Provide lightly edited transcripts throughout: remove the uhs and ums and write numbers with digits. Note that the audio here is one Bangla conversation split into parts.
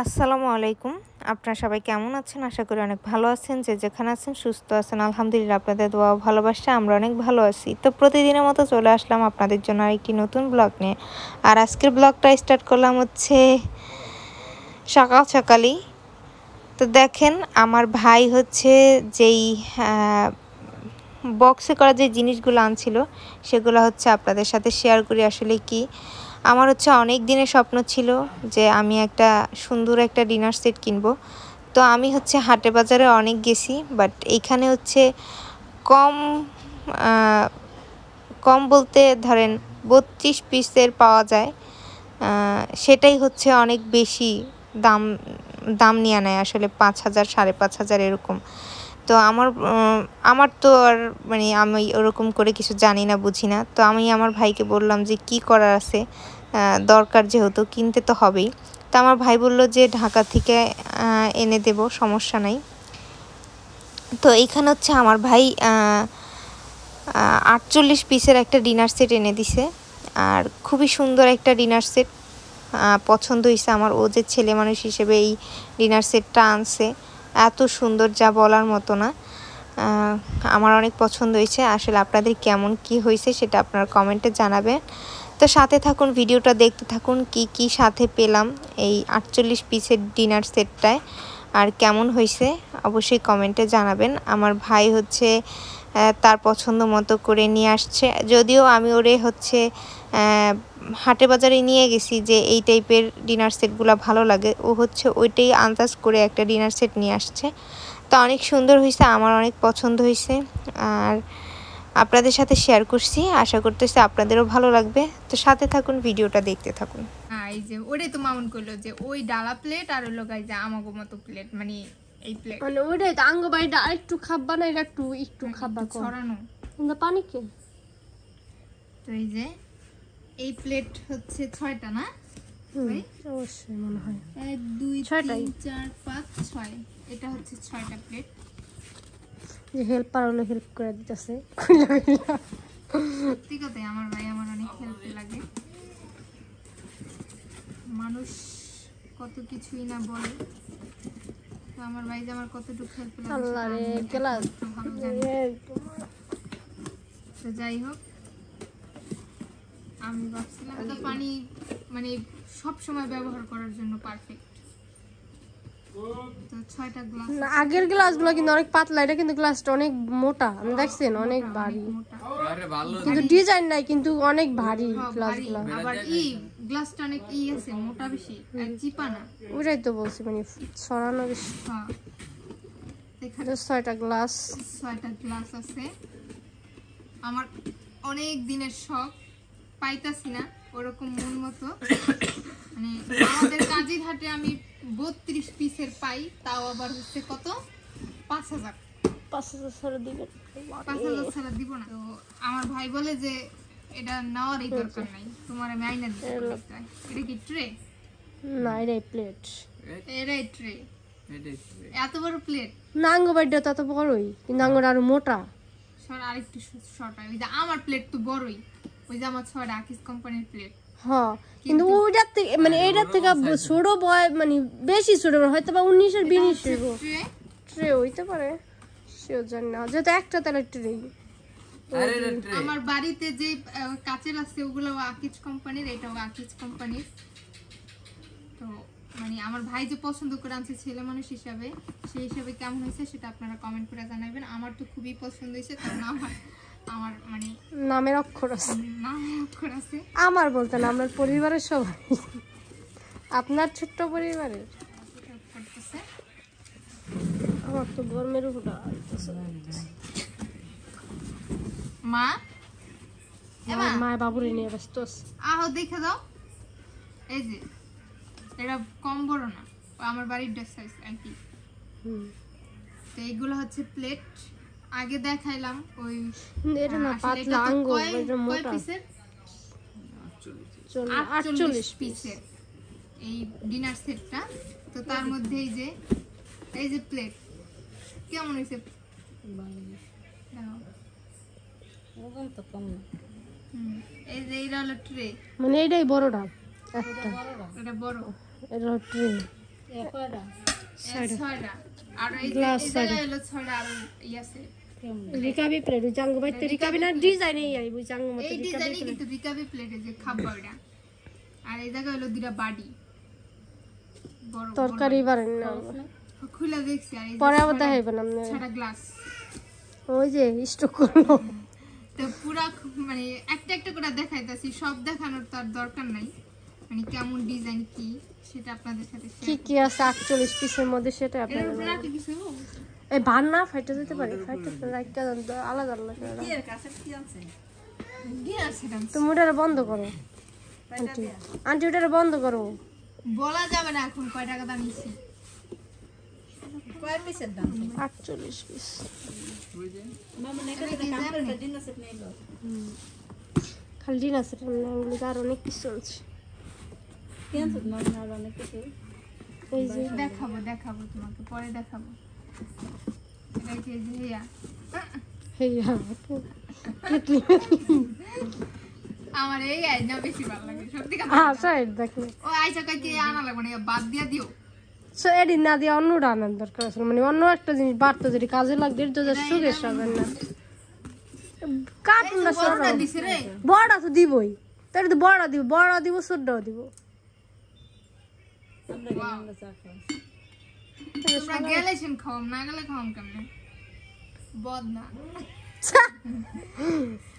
আসসালামু আলাইকুম। আপনারা সবাই কেমন আছেন? আশা করি অনেক ভালো আছেন। যে যেখানে আছেন সুস্থ আছেন। আলহামদুলিল্লাহ আপনাদের দোয়া ও ভালোবাসা আমরা অনেক ভালো আছি। তো প্রতিদিনের মতো চলে আসলাম আপনাদের জন্য আরেকটি নতুন ব্লগ নিয়ে। আর আজকের ব্লগটা স্টার্ট করলাম হচ্ছে সকাল সকালই। তো দেখেন আমার ভাই হচ্ছে যেই বক্সে করা যে জিনিসগুলো আনছিল সেগুলো হচ্ছে আপনাদের সাথে শেয়ার করি। আসলে কি আমার হচ্ছে অনেক দিনের স্বপ্ন ছিল যে আমি একটা সুন্দর একটা ডিনার সেট কিনবো। তো আমি হচ্ছে হাটে বাজারে অনেক গেছি, বাট এইখানে হচ্ছে কম কম বলতে ধরেন 32 পিসের পাওয়া যায়। সেটাই হচ্ছে অনেক বেশি দাম দাম নিয়ে নেয় আসলে 5,000 5,500 এরকম। তো আমার তো আর মানে আমি ওরকম করে কিছু জানি না, বুঝি না। তো আমি আমার ভাইকে বললাম যে কি করার আছে, দরকার যেহেতু কিনতে তো হবেই। তো আমার ভাই বলল যে ঢাকা থেকে এনে দেব, সমস্যা নাই। তো এইখানে হচ্ছে আমার ভাই 48 পিসের একটা ডিনার সেট এনে দিছে। আর খুবই সুন্দর একটা ডিনার সেট, পছন্দ হয়েছে আমার। ও যে ছেলে মানুষ হিসেবে এই ডিনার সেটটা আনছে, এত সুন্দর যা বলার মতো না। আমার অনেক পছন্দ হয়েছে। আসলে আপনাদের কেমন কি হয়েছে সেটা আপনারা কমেন্টে জানাবেন। তো সাথে থাকুন, ভিডিওটা দেখতে থাকুন কি কি সাথে পেলাম এই 48 পিসের ডিনার সেটটায়, আর কেমন হয়েছে অবশ্যই কমেন্টে জানাবেন। আমার ভাই হচ্ছে তার পছন্দ মতো করে নিয়ে আসছে, যদিও আমি ওরে হচ্ছে হাটে বাজারে নিয়ে গেছি যে এই টাইপের ডিনার সেটগুলো ভালো লাগে। ও হচ্ছে ওইটাই আন্দাজ করে একটা ডিনার সেট নিয়ে আসছে। তো অনেক সুন্দর হয়েছে, আমার অনেক পছন্দ হয়েছে। আর আপনাদের সাথে শেয়ার করছি, আশা করতেছি আপনাদেরও ভালো লাগবে। তো সাথে থাকুন, ভিডিওটা দেখতে থাকুন। এই যে ওটাই তো মাউন্ট করলো যে ওই ডালা প্লেট আর হলো গাইজ আমাগো মতো প্লেট, মানে এই প্লেট মানে ওইটাই তো আঙ্গ বাইটা একটু খাবা না, এটা একটু খাবা ছড়ানো কিন্তু পানি কে। তো এই যে এই প্লেট হচ্ছে 6টা না? অবশ্যই মনে হয় 1 2 6টাই। 3 4 5 6, এটা হচ্ছে 6টা প্লেট। যে হেল্পার হলো হেল্প করে দিতেছে। সত্যি কথাই আমার ভাই আমার অনেক হেল্প লাগে। মানুষ কত কিছুই না বলে, তো আমার ভাই যে আমার কতটুকু হেল্প লাগে আল্লাহ রে গ্লাস। তো যাই হোক, আমি ভাবছিলাম তো পানি মানে সব সময় ব্যবহার করার জন্য পারফেক্ট। তো 6টা গ্লাস। না, আগের গ্লাসগুলো কিন্তু অনেক পাতলা, এটা কিন্তু গ্লাসটা অনেক মোটা, আপনি দেখছেন অনেক ভারী। কিন্তু ডিজাইন নাই, কিন্তু অনেক ভারী গ্লাসগুলো। আবার গ্লাসটা অনেক আছে, মোটা বেশি, চিপা না। ওইটাই তো বলছি, মানে ছড়ানো বেশি। হ্যাঁ, এখানে 6টা গ্লাস আছে। আমার অনেক দিনের শখ, পাইতাছি না ওরকম মন মতো। মানে আমাদের কাজীর হাটে আমি 32 পিসের পাই, তাও আবার হচ্ছে কত 5,000 ছাড়া দিবে। 5,000 ছাড়া দিব না। তো আমার ভাই বলে যে এটা নেওয়ারই দরকার নাই, তোমার আমি আইনা দিতে। এটা কি ট্রে? না, এটাই প্লেট। এটাই ট্রে, এত বড় প্লেট না। আঙ্গ বাইটা তো এত বড়ই, কিন্তু আঙ্গুর আরো মোটা। আরেকটু শর্ট। ওই যে আমার প্লেট তো বড়ই, ওই যে আমার 6টা আকিস কোম্পানির প্লেট। হ্যাঁ, কিন্তু ওইটার থেকে মানে এইটার থেকে ছোট বয়, মানে বেশি ছোট হয়তো বা 19 আর 20 ট্রে হইতে পারে, সেও জানি না, যেহেতু একটা তাহলে ট্রে। আমার বাড়িতে যে কাচের আছে ওগুলো আকিজ কোম্পানির, এটাও আকিজ কোম্পানির। তো মানে আমার ভাই যে পছন্দ করে আনছে ছেলে মানুষ হিসাবে, সেই হিসাবে কেমন হয়েছে সেটা আপনারা কমেন্ট করে জানাবেন। আমার তো খুবই পছন্দ হয়েছে, কারণ আমার মানে নামের অক্ষর আছে। আমার বলতে না, আমার পরিবারের সবাই। আপনার ছোট্ট পরিবারের। আমার তো গরমের উপর মা বাবুরে নিয়ে ব্যস্ত আছে। আহ দেখে দাও, এই যে এটা কম বড় না, আমার বাড়ির ড্রেস সাইজ আর কি। তো এইগুলো হচ্ছে প্লেট, আগে দেখাইলাম ওই এটা না পাতলা আঙ্গুর, এটা মোটা। 48 পিসের এই ডিনার সেটটা। তো তার মধ্যে এই যে প্লেট কেমন হয়েছে? এই যে এইটা হলো ট্রে, মানে এটাই বড়টা একটা, এটা বড়, এটা ট্রে। ছয়টা আর এই যে এই জায়গায় হলো ছয়টা আর ইয়াছে রিকাবি প্লেট জাঙ্গো বাইতে রিকাবি না ডিজাইন এই আইবো জাঙ্গো মতো এই ডিজাইনে কিন্তু রিকাবি প্লেটে যে খাবার এটা আর এই জায়গায় হলো দুইটা বাটি বড় তরকারি বারেন না খুলে দেখছি আর এই পরে আবার দেখাইবেন আপনি ছয়টা গ্লাস ওই যে স্টক করলো তো পুরা মানে একটা একটা করে দেখাইতাছি সব দেখানোর তো আর দরকার নাই মানে কেমন ডিজাইন কি সেটা আপনাদের সাথে কি কি আছে 48 পিসের মধ্যে সেটা আপনাদের রাখি কিছু এই বান্না ফাইটা যেতে পারে ফাইটা রাখতে আলাদা আলাদা করে কি এর কাছে কি আছে কি আছে এটা তুমি ওটা বন্ধ করো আন্টি আন্টি ওটা বন্ধ করো বলা যাবে না এখন কয় টাকা দাম নিছি কয় পিসের দাম 48 পিস মামা নেকা থেকে কাউন্টারটা ডিনার সেট নেইলো খালি ডিনার সেট না আর অনেক কিছু আছে কেন তো মামা আর অনেক কিছু এই যে দেখাবো তোমাকে পরে দেখাবো এটা কি যে ইয়া হেয়া আমার এই আইনা বেশি ভালো লাগে সত্যি কথা হ্যাঁ সাইড দেখো ও আইসা কই কি আনা লাগবে না বাদ দিয়া দিও সো এডিট না দিয়ে অন্য রান্নার দরকার আছে মানে অন্য একটা জিনিস বাড়তো যদি কাজে লাগবে তো যা সুগে সাবেন না কাটুন না সব বড়টা দিছে রে বড় তো দিবই তাই তো বড় দিব ছোটটাও দিব আমরা গেলাম চা খাওয়া তোমরা গেলেছেন খাওয়াম না গেলে খাওয়াম কেমনে বদ না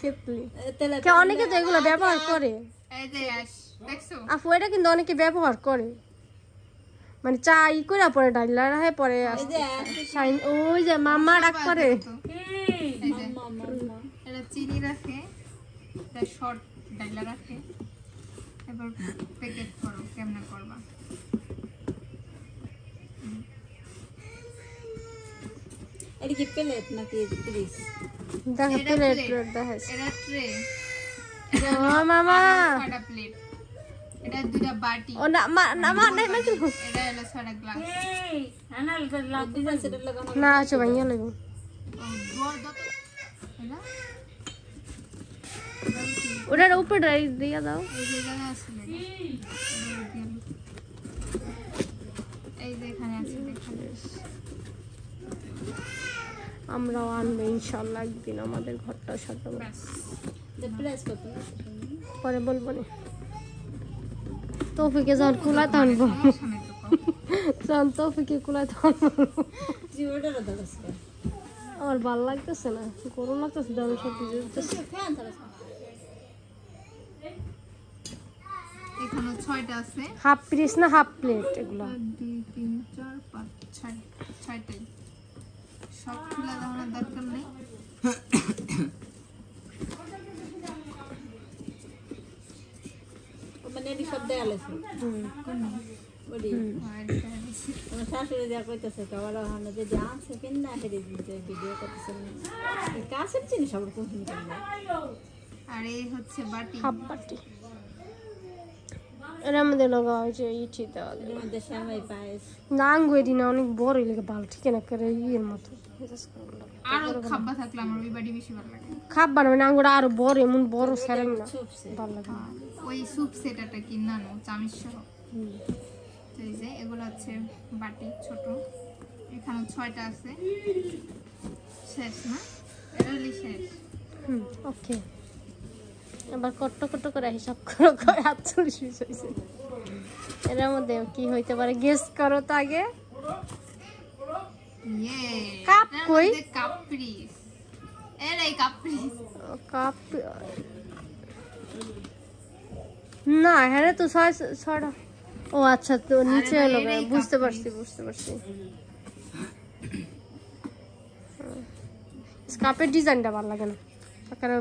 কেতলি তেলে কে অনেকে তো এগুলো ব্যবহার করে এই যে আস দেখছো আপু এটা কিন্তু অনেকে ব্যবহার করে মানে চা ই করে পরে ডাইলা রাখে পরে শাইন ওই যে মামা ডাক করে এই যে এটা চিনি রাখে এটা শর্ট ডাইলা রাখে এবার প্যাকেট করো কেমনে করবা এটা কি প্লেট নাকি পিস দেখো এটা প্লেট plate, দেখাস এটা ট্রে ও মামা ছয়টা প্লেট এটা দুইটা বাটি ও না না মানে এটা হলো ছয়টা গ্লাস ডিনার সেটের লাগা না আছে ভাইয়া লাগো ওটার উপরে দিয়ে দাও এই যে জায়গা আছে এই যে এখানে আছে দেখুন আমরাও আনবো ইনশাল্লাহ একদিন আমাদের ঘরটা সাজাবো ব্যাস প্লেস কত পরে বলবো না তৌফিকে যখন কুলাতে আনবো সমস্যা নেই তো কম। যখন তৌফিকে কুলাতে আনবো জি ওটার দাম আছে আমার ভালো লাগতেছে না গরম লাগতেছে দাম সব দিতেছে ফ্যান তারা এখানে 6টা আছে হাফ পিস না হাফ প্লেট এগুলো 1 2 3 4 5 6টাই সব খুলে দেওয়ার দরকার নেই মানে এটি সব দেয়াল আছে বডি আর আমার শাশুড়ি যা কইতেছে কাবার হানে যে আছে কিন না হেরে দিতে ভিডিও করতেছে কাছের জিনিস আবার কোন কিনে আর এই হচ্ছে বাটি হাফ বাটি এর মধ্যে লগা হয়েছে ইটি দেওয়া এর মধ্যে সেমাই পায়েস নাঙ্গুয়েরি না অনেক বড় লেগে বাল ঠিক না করে ইয়ের মতো আরো খাব্বা থাকলে আমার ওই বাটি বেশি ভালো লাগে খাবার মানে আঙ্গুরা আরো বড় এমন বড় স্যারেন না চুপসে ভালো লাগে ওই স্যুপ সেটাটা কিনানো চামিচ সহ তো এই যে এগুলো হচ্ছে বাটি ছোট এখানে 6টা আছে শেষ না এটা হলি শেষ ওকে এবার কট্ট কট্ট করে হিসাব করো কয় 48 পিস হয়েছে এর মধ্যে কি হইতে পারে গেস করো তো আগে ইয়ে কাপ কই? কাপ্রিস এই কাপ্রিস কাপ না হ্যাঁ তো ছয়টা ও আচ্ছা তো নিচে হলো এটাই বুঝতে কাপ পারছি স্কার্পের ডিজাইনটা ভালো লাগে না কারণ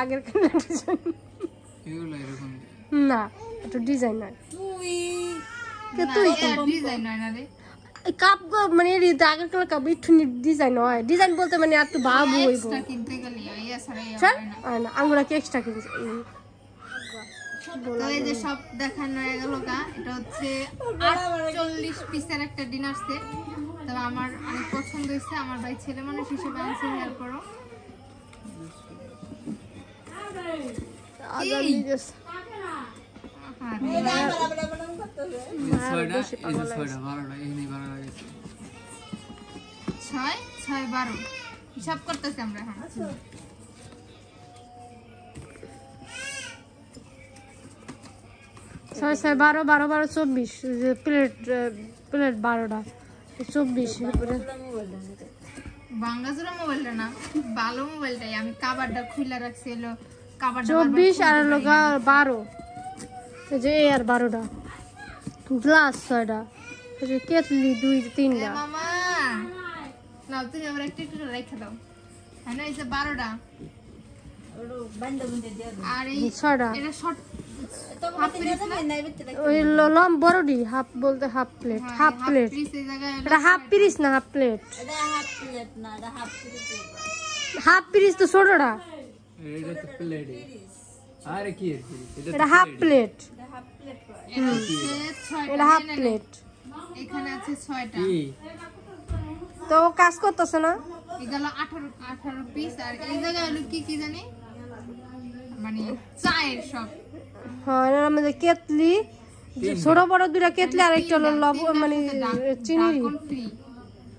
আগের ডিজাইন এগুলো এরকম না একটু ডিজাইন নয় তুই কে তুই ডিজাইন হয় না রে কাপ মানে এর আগের কালার কাপ একটু ডিজাইন হয় ডিজাইন বলতে মানে একটু ভাব হইব এক্সট্রা কিনতে গেলে এই ছাড়া এই স্যার হয় না আঙ্গুরা কি এক্সট্রা কিনছে তো এই যে সব দেখানো হয়ে গেল গা এটা হচ্ছে 48 পিসের একটা ডিনার সেট তবে আমার অনেক পছন্দ হয়েছে আমার ভাই ছেলে মানুষ হিসেবে আনছে হেল্প করো আদার নিজেস হ্যাঁ বরাবর করতে করতেছে ছয়টা এই যে ছয়টা 12টা এখানে 12টা গেছে 6 6 12 হিসাব করতেছি আমরা এখন 6 6 12 12 12 24 প্লেট প্লেট 12টা 24 এরপরে বাঙ্গাজোরা মোবাইলটা না ভালো মোবাইলটাই আমি কভারটা খুলে রাখছি এলো কভারটা 24 আর লগা 12 এই যে আর 12টা গ্লাস 6টা এই যে কেটলি 2 3টা মামা নাও তুমি আমার একটু একটু রেখে দাও হ্যাঁ না এই যে 12টা ওর বান্দা বুন্দে দিয়ে দাও আর এই 6টা এটা শর্ট তো মতে না জানি নাই ভিতরে ওই লম বড়ডি হাফ বলতে half plate half plate piece এই জায়গায় এটা হাফ পিরিস না হাফ প্লেট এটা হাফ প্লেট না এটা হাফ প্লেট হাফ পিরিস তো ছোটটা এটা তো প্লেট আরে কি এটা হাফ প্লেট এটা হাফ প্লেট কয় এটা হচ্ছে 6টা এটা হাফ প্লেট এখানে আছে 6টা কি তো ও কাজ করতেছে না এগুলো 18 পিস আর এই জায়গায় হলো কি কি জানি মানে চায়ের সব হ্যাঁ এর মধ্যে কেটলি ছোট বড় দুইটা কেটলি আর একটা হলো লবণ মানে চিনি ফ্রি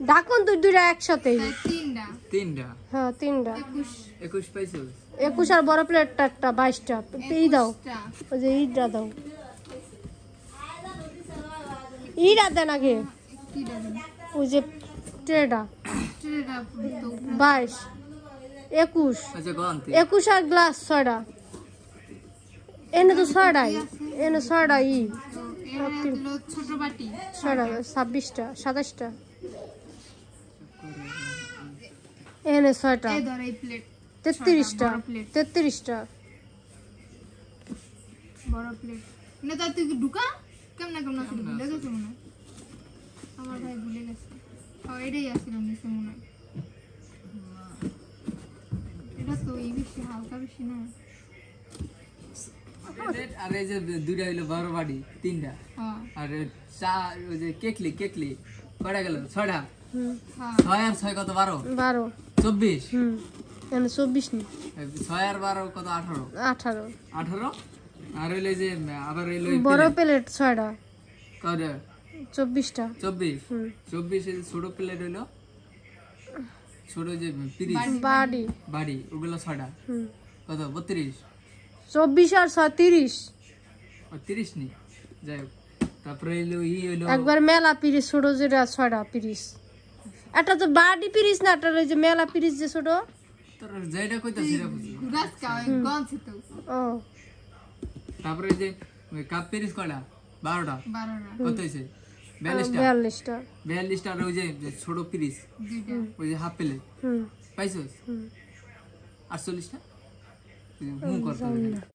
ঢাকন তো দুইটা একসাথে তাই তিনটা তিনটা হ্যাঁ 3টা 21 পাইছো 21 আর বড় প্লেটটা একটা 22টা এই দাও টা ওই যে ইটা দাও ইটা দেন আগে কি দেবেন ওই যে ট্রেটা ট্রেটা তো 22 21 আচ্ছা কোনটি 21 আর গ্লাস 6টা এনে তো 6টাই এনে 6টা ই তো এখানে হলো ছোট বাটি 6টা 26টা 27টা এনে 6টা এই ধর এই প্লেট 33টা বড় প্লেট 33টা বড় প্লেট না তা তুই কি ঢুকা কেমন কেমন আছে ভুলে গেছে মনে হয় আমার ভাই ভুলে গেছে ও এটাই আছিল নিচে মনে হয় এটা তো এই বেশি হালকা বেশি না আর এই যে দুইটা হইলো 12 বাড়ি তিনটা হ্যাঁ আর চা ওই যে কেকলি কয়টা গেল 6টা হুম 6 আর 6 কত 12 12 24 হুম এনে 24 নি 6 আর 12 কত 18 18 18 আর হইলো যে আবার হইলো বড় প্লেট 6টা কত 24টা 24 হুম 24 এর ছোট প্লেট হইলো ছোট যে পিরিস বাড়ি বাড়ি ওগুলো 6টা হুম কত 32 24 আর 36 আর 30 নি যাই হোক তারপরে হইলো হইলো একবার মেলা পিরিস ছোট যেটা 6টা পিরিস এটা তো বাড়ি পিরিস না এটা ওই যে মেলা পিরিস যে ছোট তোর যেটা কইতা সেটা বুঝি গাছ কাও গঞ্জ তো ও তারপরে যে কাপ পিরিস কয়টা 12টা 12টা কত হইছে 42টা 42টা 42টা আর ওই যে ছোট পিরিস দুইটা ওই যে হাফ প্লেট হুম পাইছস হুম 48টা হুম করতে হবে